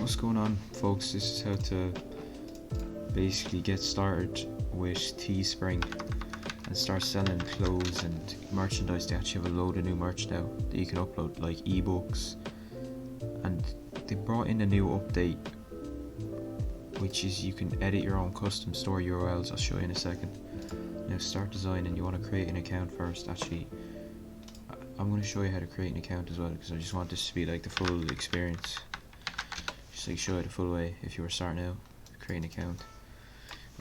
What's going on, folks? This is how to basically get started with Teespring and start selling clothes and merchandise. They actually have a load of new merch now that you can upload, like ebooks, and they brought in a new update, which is you can edit your own custom store URLs. I'll show you in a second. Now start designing. You want to create an account first. Actually, I'm going to show you how to create an account as well, because I just want this to be like the full experience. Just like show it the full way if you were starting out. Create an account.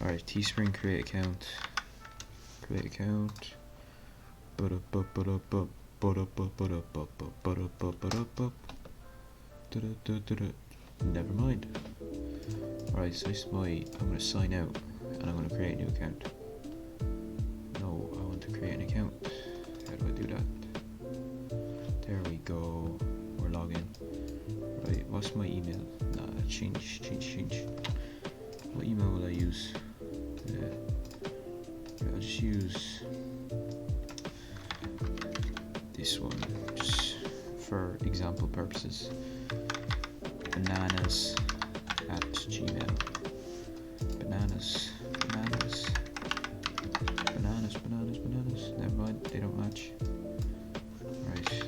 Alright, Teespring, create account. Create account. Never mind. Alright, so this is I'm gonna sign out and I'm gonna create a new account. No, I want to create an account. How do I do that? There we go. We're logging. Right, what's my email? Nah, change. What email will I use? I'll just use this one, just for example purposes. bananas@gmail. Bananas. Never mind, they don't match. Right.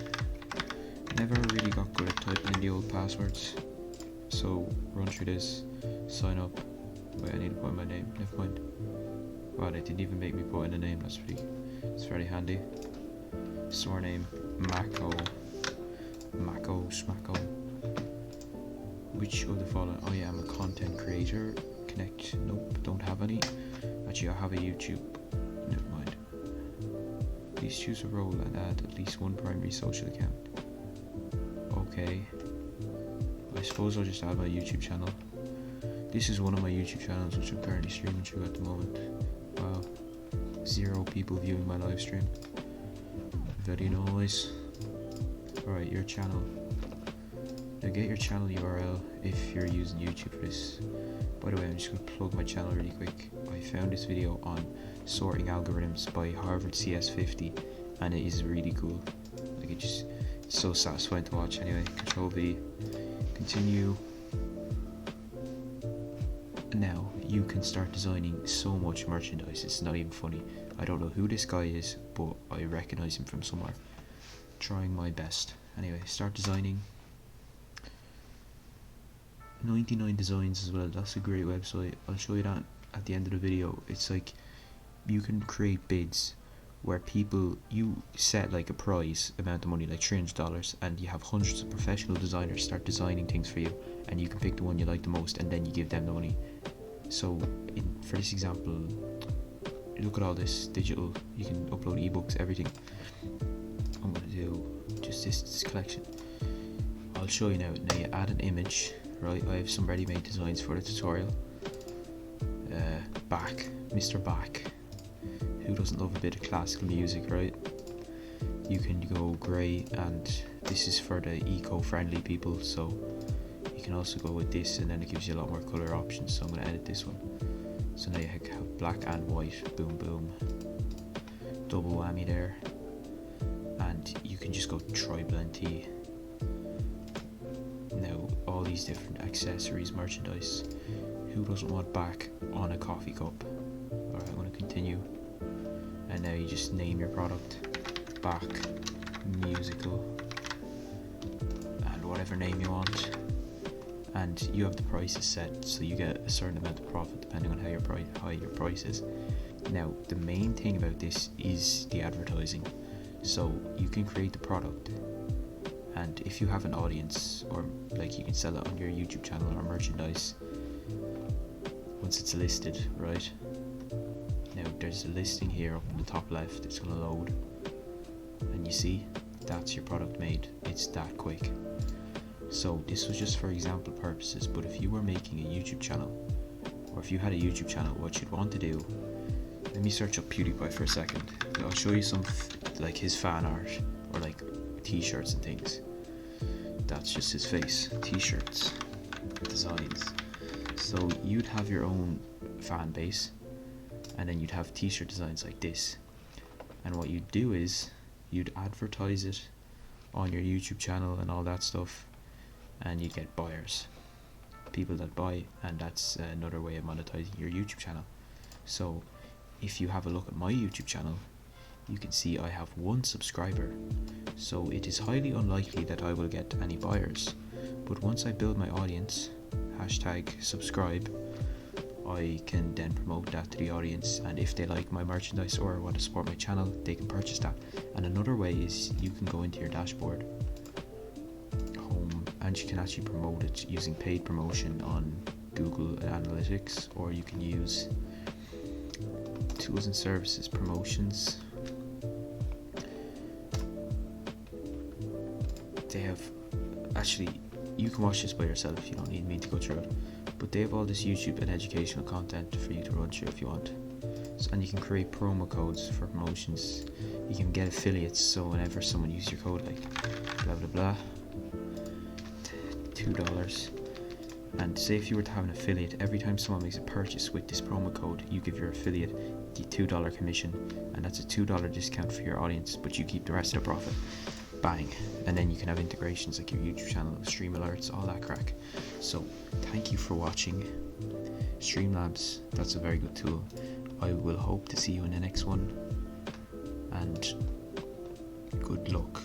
Never really got good at typing in the old passwords, so run through this. Sign up. Wait, I need to put in my name. Never mind. Wow, they didn't even make me put in a name. It's very handy. Store name Mako. Which of the following? Oh yeah, I'm a content creator. Connect. Nope, don't have any. Actually, I have a YouTube. Never mind. Please choose a role and add at least one primary social account. Okay. I suppose I'll just add my YouTube channel. This is one of my YouTube channels which I'm currently streaming through at the moment. Wow. 0 people viewing my live stream. Very nice. Alright, your channel. Now get your channel URL if you're using YouTube for this. By the way, I'm just going to plug my channel really quick. I found this video on sorting algorithms by Harvard CS50 and it is really cool. Like it's so satisfying to watch. Anyway, Control V, continue. Now you can start designing so much merchandise, it's not even funny. I don't know who this guy is, but I recognize him from somewhere. Trying my best. Anyway, start designing. 99 Designs as well, that's a great website. I'll show you that at the end of the video. It's like you can create bids where you set like a prize amount of money, like $300, and you have hundreds of professional designers start designing things for you, and you can pick the one you like the most and then you give them the money. So for this example, look at all this digital, you can upload ebooks, everything. I'm going to do just this collection. I'll show you now. Now you add an image, right? I have some ready-made designs for the tutorial. Mr. Bach. Who doesn't love a bit of classical music, right? You can go grey, and this is for the eco-friendly people, so you can also go with this, and then it gives you a lot more colour options. So I'm going to edit this one. So now you have black and white, boom boom, double whammy there, and you can just go tri-blend T. Now all these different accessories, merchandise. Who doesn't want back on a coffee cup? Alright, I'm going to continue. And now you just name your product. Back musical, and whatever name you want. And you have the prices set, so you get a certain amount of profit depending on how your price is. Now the main thing about this is the advertising. So you can create the product, and if you have an audience, or like you can sell it on your YouTube channel or merchandise once it's listed, right? Now there's a listing here up in the top left. It's going to load, and you see that's your product made. It's that quick. So this was just for example purposes, but if you were making a YouTube channel, or if you had a YouTube channel, what you'd want to do, let me search up PewDiePie for a second. I'll show you some like his fan art, or like t-shirts and things. That's just his face. T-shirts, designs. So you'd have your own fan base, and then you'd have t-shirt designs like this, and what you'd do is you'd advertise it on your YouTube channel and all that stuff, and you'd get buyers. people that buy, and that's another way of monetizing your YouTube channel. So if you have a look at my YouTube channel, you can see I have 1 subscriber, so it is highly unlikely that I will get any buyers. But once I build my audience, #subscribe, I can then promote that to the audience, and if they like my merchandise or want to support my channel, they can purchase that. And another way is you can go into your dashboard home and you can actually promote it using paid promotion on Google Analytics, or you can use tools and services promotions. They have actually, you can watch this by yourself, you don't need me to go through it, but they have all this YouTube and educational content for you to run through if you want. So, and you can create promo codes for promotions. You can get affiliates, so whenever someone uses your code, like blah blah blah, $2, and say if you were to have an affiliate, every time someone makes a purchase with this promo code, you give your affiliate the $2 commission, and that's a $2 discount for your audience, but you keep the rest of the profit. Bang. And then you can have integrations like your YouTube channel, stream alerts, all that crack. So thank you for watching. Streamlabs, that's a very good tool. I will hope to see you in the next one, and good luck.